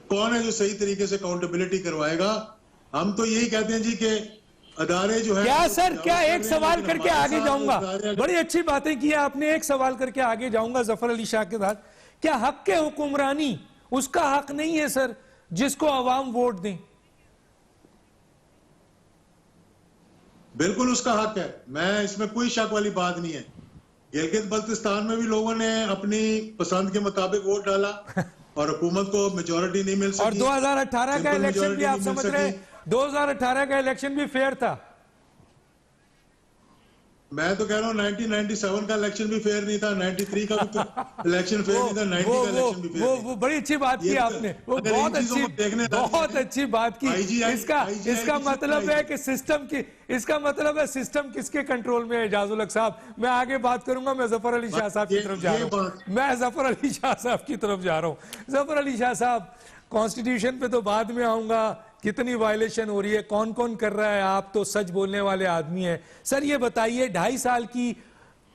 कौन है जो सही तरीके से अकाउंटेबिलिटी करवाएगा? हम तो यही कहते हैं जी कि अदारे जो है क्या सर, क्या एक सवाल करके आगे जाऊंगा, बड़ी अच्छी बातें की आपने, एक सवाल करके आगे जाऊंगा जफर अली शाह के साथ। क्या हक के हुक्मरानी उसका हक नहीं है सर जिसको अवाम वोट दें? बिल्कुल उसका हक है, मैं इसमें कोई शक वाली बात नहीं है। गिलगित बल्तिस्तान में भी लोगों ने अपनी पसंद के मुताबिक वोट डाला और हुकूमत को मेजोरिटी नहीं मिल सकी। और 2018 का इलेक्शन भी आप समझ रहे हैं, 2018 का इलेक्शन भी फेयर था। मैं तो कह रहा हूँ 1997 का इलेक्शन भी फेयर नहीं था, 93 का भी तो इलेक्शन फेयर नहीं था, 90 का इलेक्शन भी फेयर नहीं था। वो बड़ी अच्छी बात की आपने, वो बहुत अच्छी बात की। इसका मतलब है कि इसका मतलब है सिस्टम किसके कंट्रोल में है? इजाजुल हक साहब, मैं आगे बात करूंगा, मैं जफर अली शाह साहब की तरफ जा रहा हूँ। जफर अली शाह साहब, कॉन्स्टिट्यूशन पे तो बाद में आऊंगा, कितनी वायलेशन हो रही है, कौन कौन कर रहा है, आप तो सच बोलने वाले आदमी हैं। सर ये बताइए, 2.5 साल की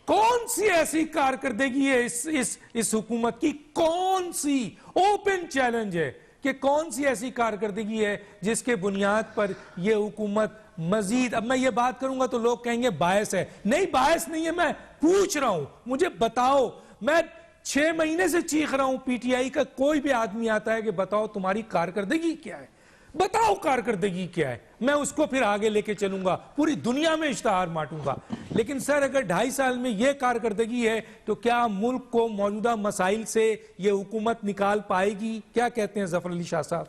कौन सी ऐसी कारकर्दगी है इस हुकूमत की? कौन सी ओपन चैलेंज है कि कौन सी ऐसी कारकर्दगी है जिसके बुनियाद पर यह हुकूमत मजीद, अब मैं ये बात करूंगा तो लोग कहेंगे बायस है। नहीं, बायस नहीं है, मैं पूछ रहा हूं, मुझे बताओ। मैं 6 महीने से चीख रहा हूं, PTI का कोई भी आदमी आता है कि बताओ तुम्हारी कारकर्दगी क्या है, बताओ कारकर्दगी क्या है, मैं उसको फिर आगे लेके चलूंगा, पूरी दुनिया में इश्तहार बांटूंगा। लेकिन सर अगर 2.5 साल में यह कारकर्दगी है तो क्या मुल्क को मौजूदा मसाइल से यह हुकूमत निकाल पाएगी? क्या कहते हैं जफर अली शाह साहब?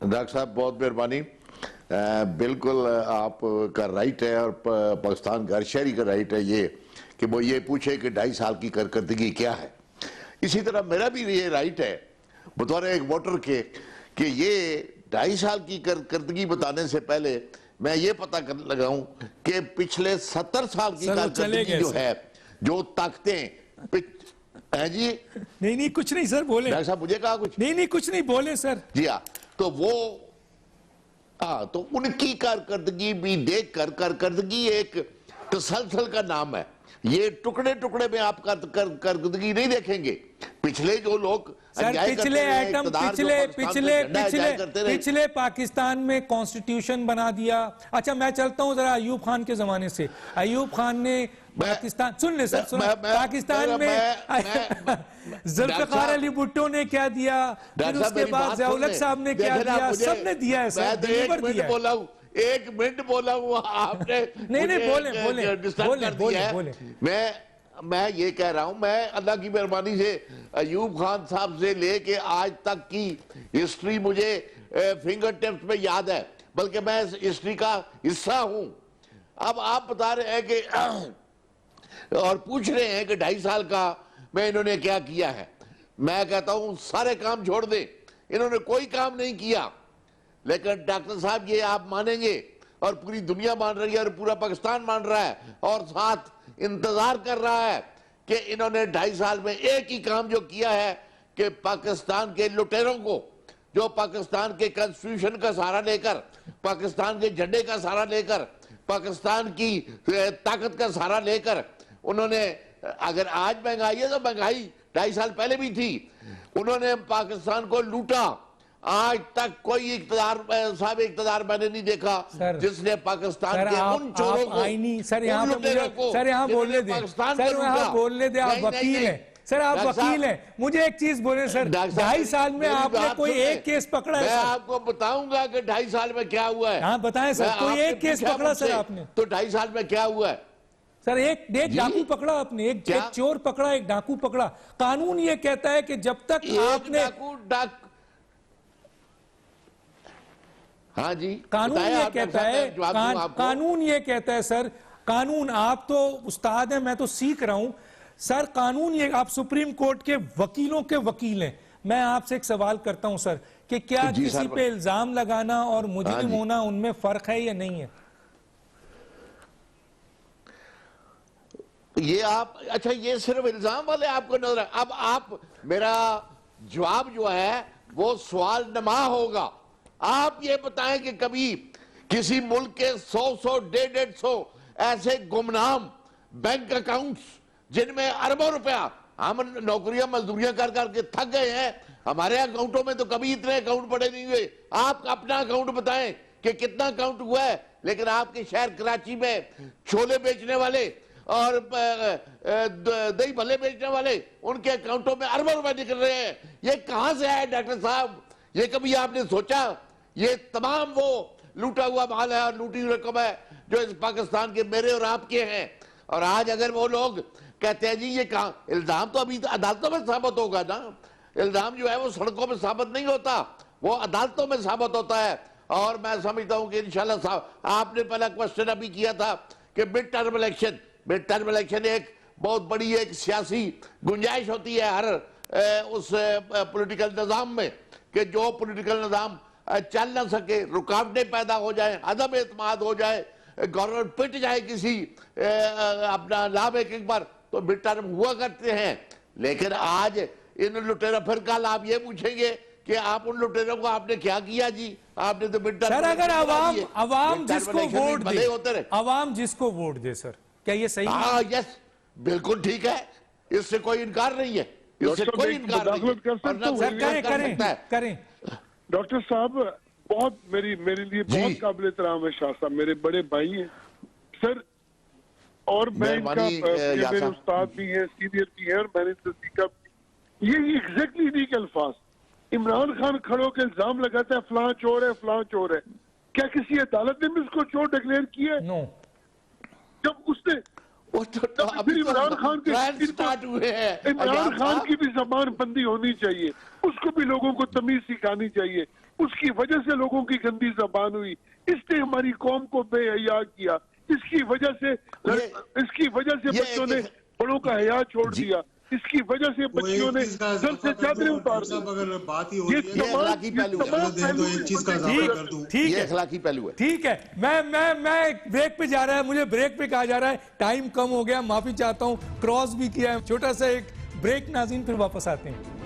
डॉक्टर साहब बहुत मेहरबानी। बिल्कुल आपका राइट है और पाकिस्तान का हर शहरी का राइट है ये कि वो ये पूछे कि 2.5 साल की कारकर्दगी क्या है। इसी तरह मेरा भी ये राइट है बतौर एक वोटर के कि ये 2.5 साल की कारकर्दगी बताने से पहले मैं ये पता कर लगाऊं कि पिछले 70 साल की कारकर्दगी जो है, जो ताकतें है जी। नहीं कुछ नहीं सर, बोले। डॉक्टर साहब मुझे कहा कुछ नहीं कुछ नहीं, बोले सर। जी हाँ, तो वो तो उनकी कारकर्दगी भी देख कर, कारकर्दगी एक तसलसल का नाम है, ये टुकड़े टुकड़े में आप कारकर्दगी नहीं देखेंगे। पिछले जो लोग पिछले पाकिस्तान में कॉन्स्टिट्यूशन बना दिया। अच्छा मैं चलता हूं जरा अयूब खान के जमाने से। अयूब खान ने पाकिस्तान, सुन ले सर, पाकिस्तान में जुल्फिकार अली भुट्टो ने क्या दिया, फिर उसके बाद ज़ियाउल हक साहब ने क्या दिया, सबने दिया है सर, डिलीवर किया है। 1 मिनट बोला हुआ आपने। नहीं बोले। मैं ये कह रहा हूं, मैं अल्लाह की मेहरबानी से अयूब खान साहब से लेके आज तक की हिस्ट्री मुझे फिंगर टिप्स में याद है, बल्कि मैं इस हिस्ट्री का हिस्सा हूं। अब आप बता रहे हैं कि और पूछ रहे हैं कि 2.5 साल का मैं इन्होंने क्या किया है। मैं कहता हूं सारे काम छोड़ दे, इन्होंने कोई काम नहीं किया। लेकिन डॉक्टर साहब ये आप मानेंगे और पूरी दुनिया मान रही है और पूरा पाकिस्तान मान रहा है और साथ इंतजार कर रहा है कि इन्होंने 2.5 साल में एक ही काम जो किया है कि पाकिस्तान के लुटेरों को, जो पाकिस्तान के कॉन्स्टिट्यूशन का सहारा लेकर, पाकिस्तान के झंडे का सहारा लेकर, पाकिस्तान की ताकत का सहारा लेकर उन्होंने, अगर आज महंगाई है तो महंगाई 2.5 साल पहले भी थी, उन्होंने पाकिस्तान को लूटा। आज तक कोई इक़्तिदार मैंने नहीं देखा जिसने पाकिस्तान के उन चोरों को, सर यहाँ बोलने दे, आप वकील हैं सर, आप वकील हैं, मुझे एक चीज बोले सर, 2.5 साल में आपने कोई एक केस पकड़ा है? मैं आपको बताऊंगा कि 2.5 साल में क्या हुआ है। हाँ बताएं सर, कोई एक केस पकड़ा सर आपने? तो 2.5 साल में क्या हुआ है सर एक डाकू पकड़ा आपने, एक चोर पकड़ा, एक डाकू पकड़ा। कानून ये कहता है कि जब तक आपने हाँ जी, कानून ये कहता है, कानून ये कहता है सर, कानून, आप तो उस्ताद हैं, मैं तो सीख रहा हूं सर। कानून ये, आप सुप्रीम कोर्ट के वकीलों के वकील हैं। मैं आपसे एक सवाल करता हूं सर कि क्या किसी पे इल्जाम लगाना और मुजरिम होना, उनमें फर्क है या नहीं है? ये आप, अच्छा ये सिर्फ इल्जाम वाले आपको नजर है। अब आप, मेरा जवाब जो है वो सवाल नमा होगा। आप ये बताएं कि कभी किसी मुल्क के 100 150 ऐसे गुमनाम बैंक अकाउंट्स जिनमें अरबों रुपया, हम नौकरियां मजदूरियां कर करके थक गए हैं, हमारे अकाउंटों में तो कभी इतने अकाउंट पड़े नहीं हुए। आप अपना अकाउंट बताएं कि कितना अकाउंट हुआ है। लेकिन आपके शहर कराची में छोले बेचने वाले और दही भल्ले बेचने वाले, उनके अकाउंटों में अरबों रुपए निकल रहे हैं। ये कहां से आया डॉक्टर साहब? ये कभी आपने सोचा? ये तमाम वो लूटा हुआ माल है और लूटी हुई रकम है जो इस पाकिस्तान के मेरे और आपके हैं। और आज अगर वो लोग कहते हैं जी ये कहां, इल्जाम तो अभी अदालतों में साबित होगा ना। इल्जाम जो है वो सड़कों में साबित नहीं होता, वो अदालतों में साबित होता है। और मैं समझता हूं कि इंशाल्लाह साहब, आपने पहला क्वेश्चन अभी किया था कि मिड टर्म इलेक्शन एक बहुत बड़ी एक सियासी गुंजाइश होती है हर उस पॉलिटिकल निजाम में कि जो पॉलिटिकल निजाम चल ना सके, रुकावटें पैदा हो जाए, अदम एतमाद हो जाए, गवर्नमेंट पिट जाए किसी अपना लाभ एक बार, तो मिड टर्म हुआ करते हैं। लेकिन आज इन लुटेरों, फिर कल आप ये पूछेंगे कि आप उन लुटेरों को आपने क्या किया जी? आपने तो मिड टर्म, सर अगर अवाम जिसको वोट दे, अवाम जिसको वोट दे सर, क्या ये सही? हाँ यस, बिल्कुल ठीक है, इससे कोई इनकार नहीं है, इससे कोई इनकार नहीं है। करें डॉक्टर साहब, बहुत मेरे लिए बहुत काबिल एहतराम है शाह साहब, मेरे बड़े भाई हैं सर, और मैं इनका मेरे उस्ताद भी हैं, सीनियर भी हैं, और मैंने इनसे सीखा भी। ये एग्जैक्टली इन्हीं के अल्फाज। इमरान खान खड़ो के इल्जाम लगाता है फलां चोर है, फलां चोर है। क्या किसी अदालत ने भी उसको चोर डिक्लेयर किया है? नो। जब उसने फिर इमरान खान की भी जबान बंदी होनी चाहिए, उसको भी लोगों को तमीज सिखानी चाहिए। उसकी वजह से लोगों की गंदी जबान हुई, इसने हमारी कौम को बेहया किया, इसकी वजह से बच्चों ने बड़ों का हया छोड़ दिया, इसकी वजह से बच्चियों ने सर से चादरें उतार दी। अगर बात ही हो रही है, ठीक है। मैं ब्रेक पे जा रहा है, मुझे ब्रेक पे कहा जा रहा है, टाइम कम हो गया, माफी चाहता हूँ, क्रॉस भी किया है। छोटा सा एक ब्रेक नाज़रीन, फिर वापस आते हैं।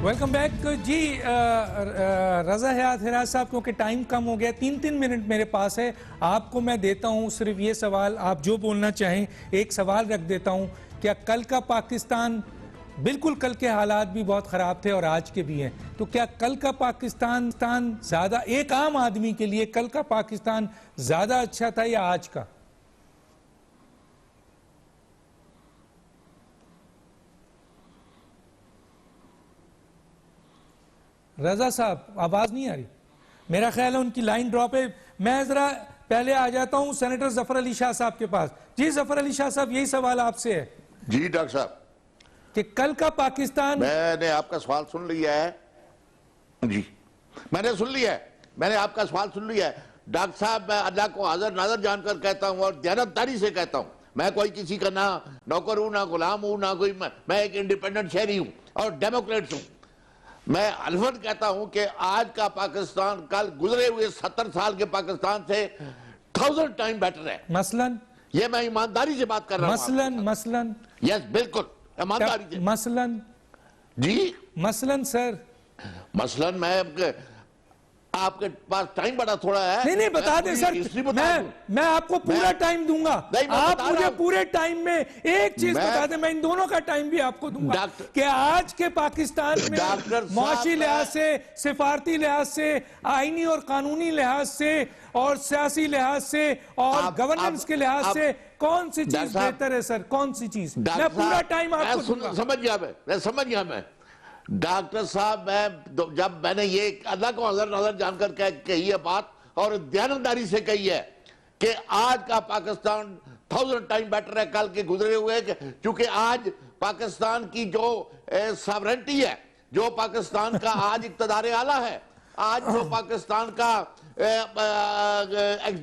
वेलकम बैक जी। रजा हयात हिराज साहब, क्योंकि टाइम कम हो गया, 3-3 मिनट मेरे पास है, आपको मैं देता हूं सिर्फ ये सवाल, आप जो बोलना चाहें। एक सवाल रख देता हूं, क्या कल का पाकिस्तान, बिल्कुल कल के हालात भी बहुत ख़राब थे और आज के भी हैं, तो क्या कल का पाकिस्तान ज़्यादा, एक आम आदमी के लिए कल का पाकिस्तान ज़्यादा अच्छा था या आज का? रजा साहब, आवाज नहीं आ रही, मेरा ख्याल है उनकी लाइन ड्रॉप है। मैं जरा पहले आ जाता हूं सेनेटर जफर अली शाह साहब के पास। जी जफर अली शाह साहब, यही सवाल आपसे है। जी डॉक्टर साहब, कि कल का पाकिस्तान, मैंने आपका सवाल सुन लिया है जी, मैंने सुन लिया है, मैंने आपका सवाल सुन लिया है डॉक्टर साहब। मैं अल्लाह को हाजिर नाजर जानकर कहता हूं और दयानतदारी से कहता हूं, मैं कोई किसी का ना नौकर हूं, ना गुलाम हूं, ना कोई, मैं एक इंडिपेंडेंट शहरी हूं और डेमोक्रेट हूं। मैं अलफद कहता हूं कि आज का पाकिस्तान कल गुजरे हुए 70 साल के पाकिस्तान से 1000 टाइम बेटर है। मसलन, ये मैं ईमानदारी से बात कर रहा हूं। मसलन यस, बिल्कुल ईमानदारी से। मसलन जी, मसलन सर, मसलन मैं, आपके पास टाइम बड़ा थोड़ा है। नहीं बता दें सर, मैं आपको पूरा टाइम दूंगा। आप मुझे पूरे टाइम में एक चीज बता दें, मैं इन दोनों का टाइम भी आपको दूंगा कि आज के पाकिस्तान में माशी लिहाज से, सिफारती लिहाज से, आईनी और कानूनी लिहाज से और सियासी लिहाज से और गवर्नेंस के लिहाज से कौन सी चीज बेहतर है सर? कौन सी चीज? मैं पूरा टाइम आपको दूंगा। समझ गया मैं, समझ गया मैं। डॉक्टर साहब, जब मैंने ये अल्लाह को नजर जानकर कही है बात और दयानतदारी से कही है कि आज का पाकिस्तान 1000 टाइम बेटर है कल के गुजरे हुए, क्योंकि आज पाकिस्तान की जो सॉवरेंटी है, जो पाकिस्तान का आज इक़्तिदार आला है, आज जो पाकिस्तान का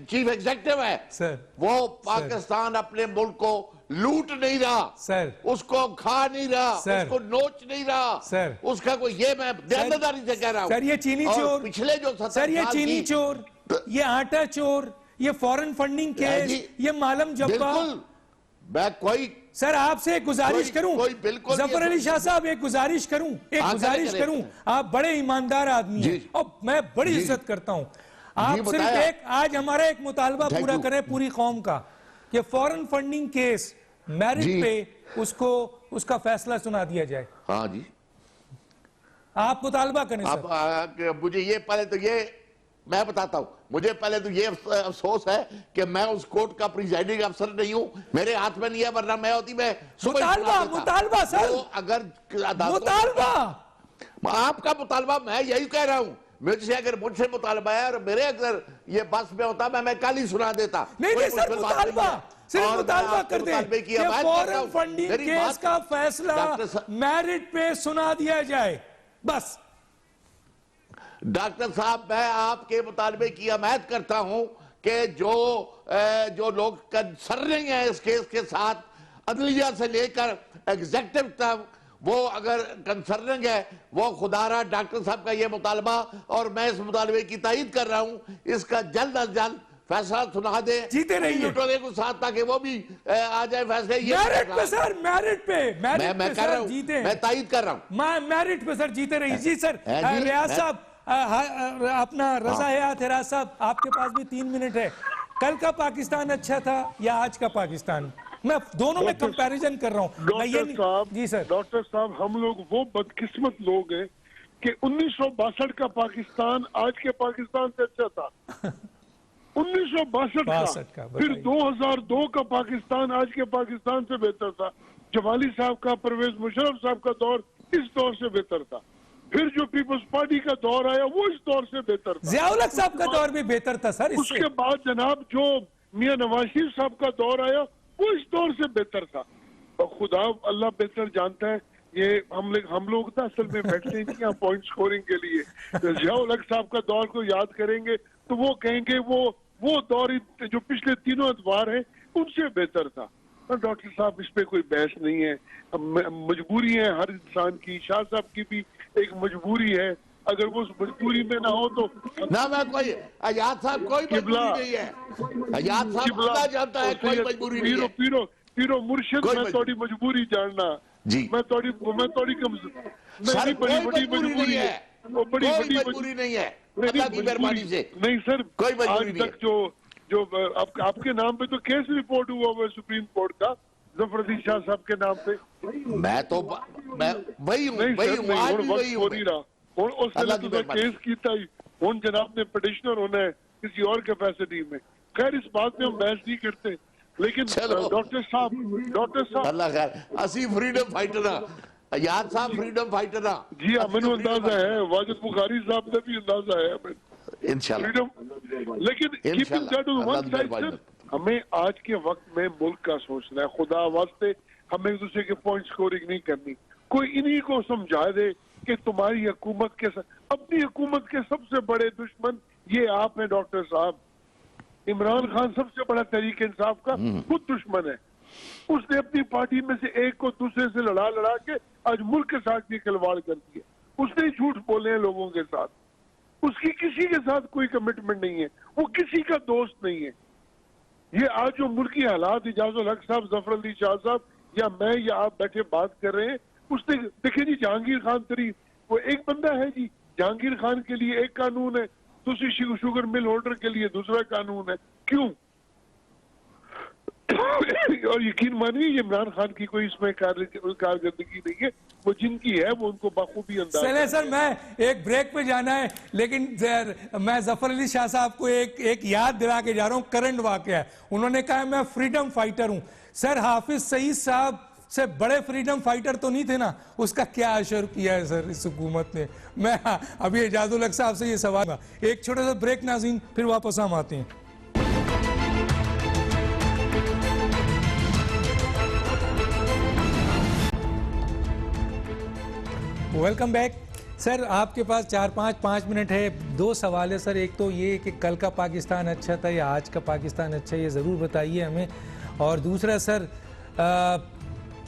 चीफ एग्जीक्यूटिव है सर, वो पाकिस्तान अपने मुल्क को लूट नहीं रहा सर, उसको खा नहीं रहा सर, उसको नोच नहीं रहा सर, उसका कोई, ये मैं दयानतदारी से कह रहा हूं सर। ये चीनी चोर पिछले जो सर, ये चीनी चोर, ये आटा चोर, ये फॉरेन फंडिंग केस, ये मालम जब्बा, मैं कोई सर आपसे एक गुजारिश करूं, जफर अली शाह साहब एक गुजारिश करूं, आप बड़े ईमानदार आदमी हैं और मैं बड़ी इज्जत करता हूं, आप सिर्फ एक आज हमारा एक मुतालबा पूरा करें पूरी कौम का कि फॉरेन फंडिंग केस मेरिट पे उसका फैसला सुना दिया जाए। हाँ जी, आप मुतालबा करें सर। मुझे ये पहले तो ये मैं बताता हूं, मुझे पहले तो ये अफसोस है कि मैं उस कोर्ट का प्रिजाइडिंग अफसर नहीं हूं, मेरे हाथ में नहीं है, वरना मैं होती मैं मुतालबा सर, तो अगर मुतालबा आपका मुतालबा, मैं यही कह रहा हूं, मुझसे अगर मुझसे मुतालबा है और मेरे अगर ये बस में होता मैं कल ही सुना देता। नहीं सर, मुतालबा सिर्फ मुतालबा कर दे कि फॉरेन फंडिंग केस का फैसला मेरिट पे सुना दिया जाए बस। डॉक्टर साहब, मैं आपके मुतालबे की हमायत करता हूं कि जो लोग कंसर्निंग है इस केस के साथ, अदलिया से लेकर एग्जीक्यूटिव तक, वो अगर कंसर्निंग है, वो खुदारा डॉक्टर साहब का ये मुतालबा, और मैं इस मुतालबे की तायीद कर रहा हूं, इसका जल्द अज जल्द फैसला सुना दे, जीते रहिए को साथ, ताकि वो भी आ जाए फैसले। ये मेरिट पे सर, मेरिट पे मैं कर रहा हूं, मैं तायीद कर रहा हूं, मेरिट पे सर जीते रहिए। जी सर, रियाज साहब, अपना रजा हयात हिराज साहब, आपके पास भी 3 मिनट है। कल का पाकिस्तान अच्छा था या आज का पाकिस्तान? मैं दोनों में कंपैरिजन कर रहा हूँ। जी सर। डॉक्टर साहब, हम लोग वो बदकिस्मत लोग हैं कि 1962 का पाकिस्तान आज के पाकिस्तान से अच्छा था। 1962 का, फिर 2002 का पाकिस्तान आज के पाकिस्तान से बेहतर था। जमाली साहब का, परवेज मुशर्रफ साहब का दौर इस दौर से बेहतर था। फिर जो पीपल्स पार्टी का दौर आया वो इस दौर से बेहतर था। ज़िया-उल-हक साहब का दौर भी बेहतर था सर। उसके बाद जनाब जो मियां नवाज शरीफ साहब का दौर आया वो इस दौर से बेहतर था। और खुदा अल्लाह बेहतर जानता है, ये हम लोग ना असल में बैठते हैं यहाँ पॉइंट स्कोरिंग के लिए। ज़िया-उल-हक साहब का दौर को याद करेंगे तो वो कहेंगे वो दौर जो पिछले तीनों अदवार है उनसे बेहतर था। डॉक्टर साहब, इस पे कोई बहस नहीं है, मजबूरी है हर इंसान की। शाह साहब की भी एक मजबूरी है, अगर वो उस मजबूरी में ना हो तो ना। मैं कोई आजाद साहब कोई मजबूरी नहीं है, आजाद साहब खुदा जानता है कोई मजबूरी नहीं है। पीरो मुर्शिद, मैं थोड़ी मजबूरी जानना जी, मैं थोड़ी सर, कोई मजबूरी नहीं है, वो बड़ी मजबूरी नहीं है, अल्लाह की मेहरबानी से। नहीं सर, कोई मजबूरी नहीं है। जो आपके नाम पे तो केस रिपोर्ट हुआ हुआ सुप्रीम कोर्ट का जफर अली शाह साहब के नाम पे। मैं वही हूँ, आज भी वही हूँ। केस किया हूँ जनाब ने पिटिशनर होना है किसी और कैपेसिटी में। खैर, इस बात में हम बहस नहीं करते, लेकिन डॉक्टर साहब अल्लाह खैर, असी फ्रीडम फाइटर याद साहब, फ्रीडम फाइटर जी हाँ, मैंने अंदाजा है, वाजिद बुखारी साहब ने भी अंदाजा है इंशाल्लाह। लेकिन हमें आज के वक्त में मुल्क का सोचना है। खुदा वास्ते हमें एक दूसरे के पॉइंट स्कोरिंग नहीं करनी। कोई इन्हीं को समझा दे कि तुम्हारी हुकूमत के अपनी हुकूमत के सबसे बड़े दुश्मन ये आप हैं डॉक्टर साहब। इमरान खान सबसे बड़ा तहरीक इंसाफ का खुद दुश्मन है। उसने अपनी पार्टी में से एक को दूसरे से लड़ा के आज मुल्क के साथ भी खिलवाड़ कर दिया। उसने झूठ बोले हैं लोगों के साथ, उसकी किसी के साथ कोई कमिटमेंट नहीं है, वो किसी का दोस्त नहीं है। ये आज जो मुल्की हालात इजाज़ुल-हक साहब, जफर अली शाह साहब या मैं या आप बैठे बात कर रहे हैं, उसने देखिए जी, जहांगीर खान तरी वो एक बंदा है जी। जहांगीर खान के लिए एक कानून है, दूसरी शुगर मिल होल्डर के लिए दूसरा कानून है। क्यों? और यकीन मानिए ये इमरान खान की कोई इसमें कारकर्दगी नहीं है, वो जिनकी है वो उनको बखूबी अंदाज। चले सर, मैं एक ब्रेक पे जाना है, लेकिन मैं जफर अली शाह साहब को एक याद दिला के जा रहा हूँ। करंट वाकया है, उन्होंने कहा मैं फ्रीडम फाइटर हूँ। सर, हाफिज सईद साहब से बड़े फ्रीडम फाइटर तो नहीं थे ना, उसका क्या असर किया है सर इस हुकूमत ने? मैं अभी एजाजुल हक साहब से ये सवाल, एक छोटा सा ब्रेक नाज़रीन, फिर वापस हम आते हैं। Welcome back sir. आपके पास 4-5 मिनट है। 2 सवाल है सर। एक तो ये कि कल का पाकिस्तान अच्छा था या आज का पाकिस्तान अच्छा है, ये ज़रूर बताइए हमें। और दूसरा सर,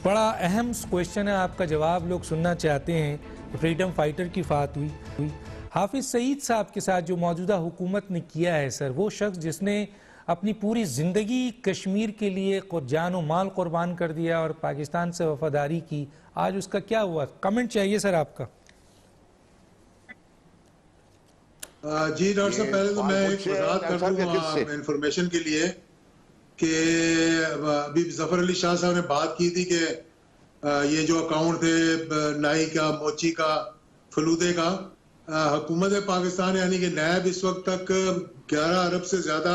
बड़ा अहम क्वेश्चन है, आपका जवाब लोग सुनना चाहते हैं। फ्रीडम फाइटर की बात हुई, हाफिज सईद साहब के साथ जो मौजूदा हुकूमत ने किया है सर, वो शख्स जिसने अपनी पूरी ज़िंदगी कश्मीर के लिए जान और माल कुर्बान कर दिया और पाकिस्तान से वफादारी की, आज उसका क्या हुआ? कमेंट चाहिए सर आपका। जी डॉक्टर साहब, पहले तो मैं एक वजाहत कर दूं इंफॉर्मेशन के लिए कि अभी जफर अली शाह साहब ने बात की थी कि ये जो अकाउंट थे नाई का, मोची का, फलूदे का, हुकूमत पाकिस्तान यानी कि नैब इस वक्त तक 11 अरब से ज्यादा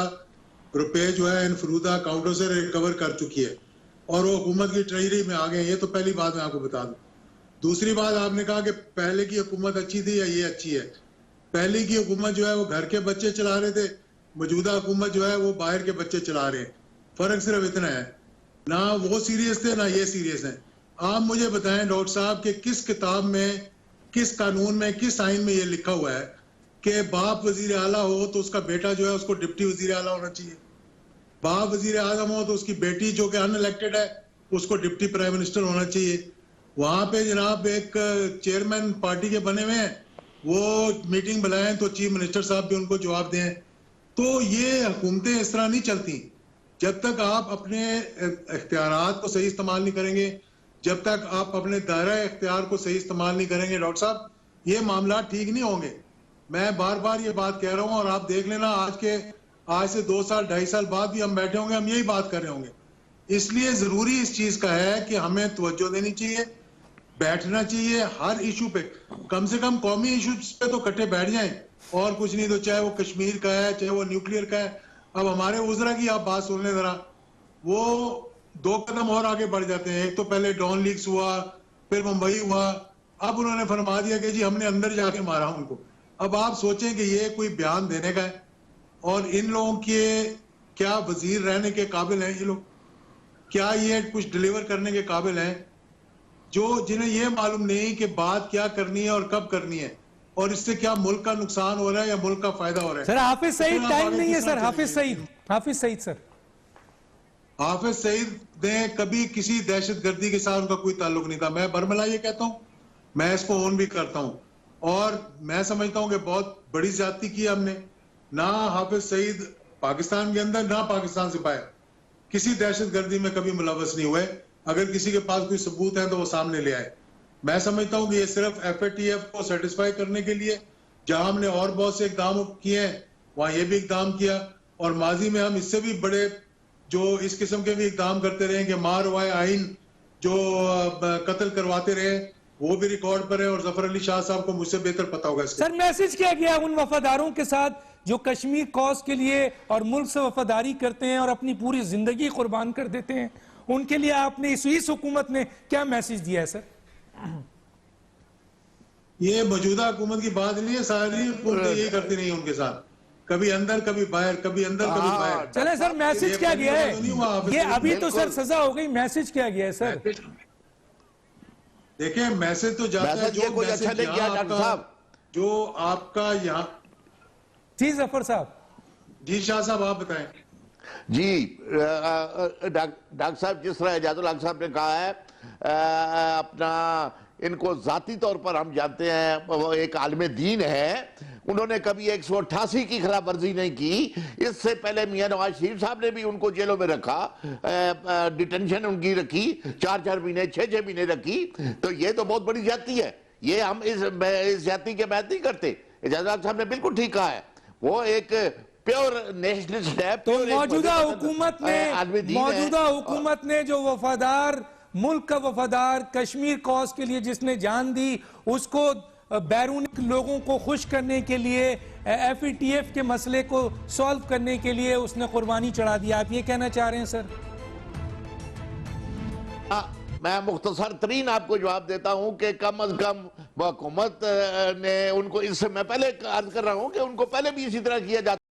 रुपए जो है इन फलूदा अकाउंटों से रिकवर कर चुकी है और वो हुकूमत की ट्रेजरी में आ गए। ये तो पहली बात मैं आपको बता दूं। दूसरी बात, आपने कहा कि पहले की हुकूमत अच्छी थी या ये अच्छी है। पहले की हुकूमत जो है वो घर के बच्चे चला रहे थे, मौजूदा हुकूमत जो है वो बाहर के बच्चे चला रहे हैं। फर्क सिर्फ इतना है, ना वो सीरियस थे ना ये सीरियस है। आप मुझे बताएं डॉक्टर साहब कि किस किताब में, किस कानून में, किस आइन में ये लिखा हुआ है कि बाप वजीर आला हो तो उसका बेटा जो है उसको डिप्टी वजीर आला होना चाहिए, बाप वजीर आजम हो तो उसकी बेटी जो कि अनइलेक्टेड है उसको डिप्टी प्राइम मिनिस्टर होना चाहिए। वहां पे जनाब एक चेयरमैन पार्टी के बने हुए हैं, वो मीटिंग बुलाएं तो चीफ मिनिस्टर साहब भी उनको जवाब दें। तो ये हुकूमतें इस तरह नहीं चलती। जब तक आप अपने इख्तियारात को सही इस्तेमाल नहीं करेंगे, जब तक आप अपने दायरा इख्तियार को सही इस्तेमाल नहीं करेंगे डॉक्टर साहब, ये मामला ठीक नहीं होंगे। मैं बार बार ये बात कह रहा हूँ और आप देख लेना आज से 2 साल 2.5 साल बाद भी हम बैठे होंगे, हम यही बात कर रहे होंगे। इसलिए जरूरी इस चीज का है कि हमें तवज्जो देनी चाहिए, बैठना चाहिए हर इशू पे, कम से कम कौमी इशूज पे तो इकट्ठे बैठ जाएं और कुछ नहीं तो चाहे वो कश्मीर का है चाहे वो न्यूक्लियर का है। अब हमारे उजरा की आप बात सुन लें जरा, वो 2 कदम और आगे बढ़ जाते हैं। एक तो पहले डॉन लीक्स हुआ, फिर मुंबई हुआ, अब उन्होंने फरमा दिया कि जी हमने अंदर जाके मारा उनको। अब आप सोचें कि ये कोई बयान देने का है और इन लोगों के क्या वजीर रहने के काबिल हैं ये लोग? क्या ये कुछ डिलीवर करने के काबिल हैं? जिन्हें ये मालूम नहीं कि बात क्या करनी है और कब करनी है और इससे क्या मुल्क का नुकसान हो रहा है या मुल्क का फायदा हो रहा है। सर हाफिज सईद टाइम नहीं है सर। हाफिज सईद सर, हाफिज सईद ने कभी किसी दहशतगर्दी के साथ उनका कोई ताल्लुक नहीं था। मैं बरमला ये कहता हूँ, मैं इसको ओन भी करता हूँ और मैं समझता हूँ कि बहुत बड़ी ज्यादती की हमने। ना हाफिज सईद पाकिस्तान के अंदर ना पाकिस्तान से बाहर किसी दहशतगर्दी में कभी मुलव्वस नहीं हुए। अगर किसी के पास कोई सबूत है तो वो सामने ले आए। मैं समझता हूँ कि ये सिर्फ FATF को सेटिस्फाई करने के लिए, जहां हमने और बहुत से इकदाम किए हैं वहां ये भी इकदाम किया और माजी में हम इससे भी बड़े जो इस किस्म के भी इकदाम करते रहे कि मार वाय आइन जो कत्ल करवाते रहे वो भी रिकॉर्ड पर है और जफर अली शाह साहब को मुझसे बेहतर पता होगा। सर मैसेज क्या गया उन वफादारों के साथ जो कश्मीर कॉज के लिए और मुल्क से वफादारी करते हैं और अपनी पूरी जिंदगी कुर्बान कर देते हैं, उनके लिए आपने इस हुकूमत ने क्या मैसेज दिया है सर? ये मौजूदा हुकूमत की बात नहीं है, सारी हुकूमतें यही करती नहीं उनके साथ, कभी अंदर कभी बाहर, कभी अंदर कभी बाहर। चले सर मैसेज क्या गया है? ये अभी तो सर सजा हो गई, मैसेज क्या गया है सर? देखिए मैसेज तो जाता है जो कोई अच्छा नहीं किया डॉक्टर साहब, जो आपका यहाँ। जी जफर साहब। जी शाह साहब आप बताएं। जी डॉक्टर साहब, जिस तरह एजाजुल हक साहब ने कहा है, अपना इनको जाती तौर पर हम जानते हैं, वो एक आलिम दीन है, उन्होंने कभी 188 की खिलाफ वर्जी नहीं की। इससे पहले मियां नवाज शरीफ साहब ने भी उनको जेलों में रखा, डिटेंशन उनकी रखी, 4-4 महीने 6-6 महीने रखी। तो ये तो बहुत बड़ी ज्यादती है, ये हम इस ज्यादती के बात नहीं करते। एजाजुल हक साहब ने बिल्कुल ठीक कहा है, वो एक प्योर नेशनलिस्ट है। तो मौजूदा हुकूमत ने जो वफादार, मुल्क का वफादार, कश्मीर कॉज के लिए जिसने जान दी, उसको बैरूनी लोगों को खुश करने के लिए, FATF के मसले को सॉल्व करने के लिए उसने कुर्बानी चढ़ा दिया। आप ये कहना चाह रहे हैं सर? मैं मुख्तसर तरीन आपको जवाब देता हूं कि कम अज कम हुकूमत ने उनको, इससे मैं पहले अर्ज कर रहा हूं कि उनको पहले भी इसी तरह किया जाता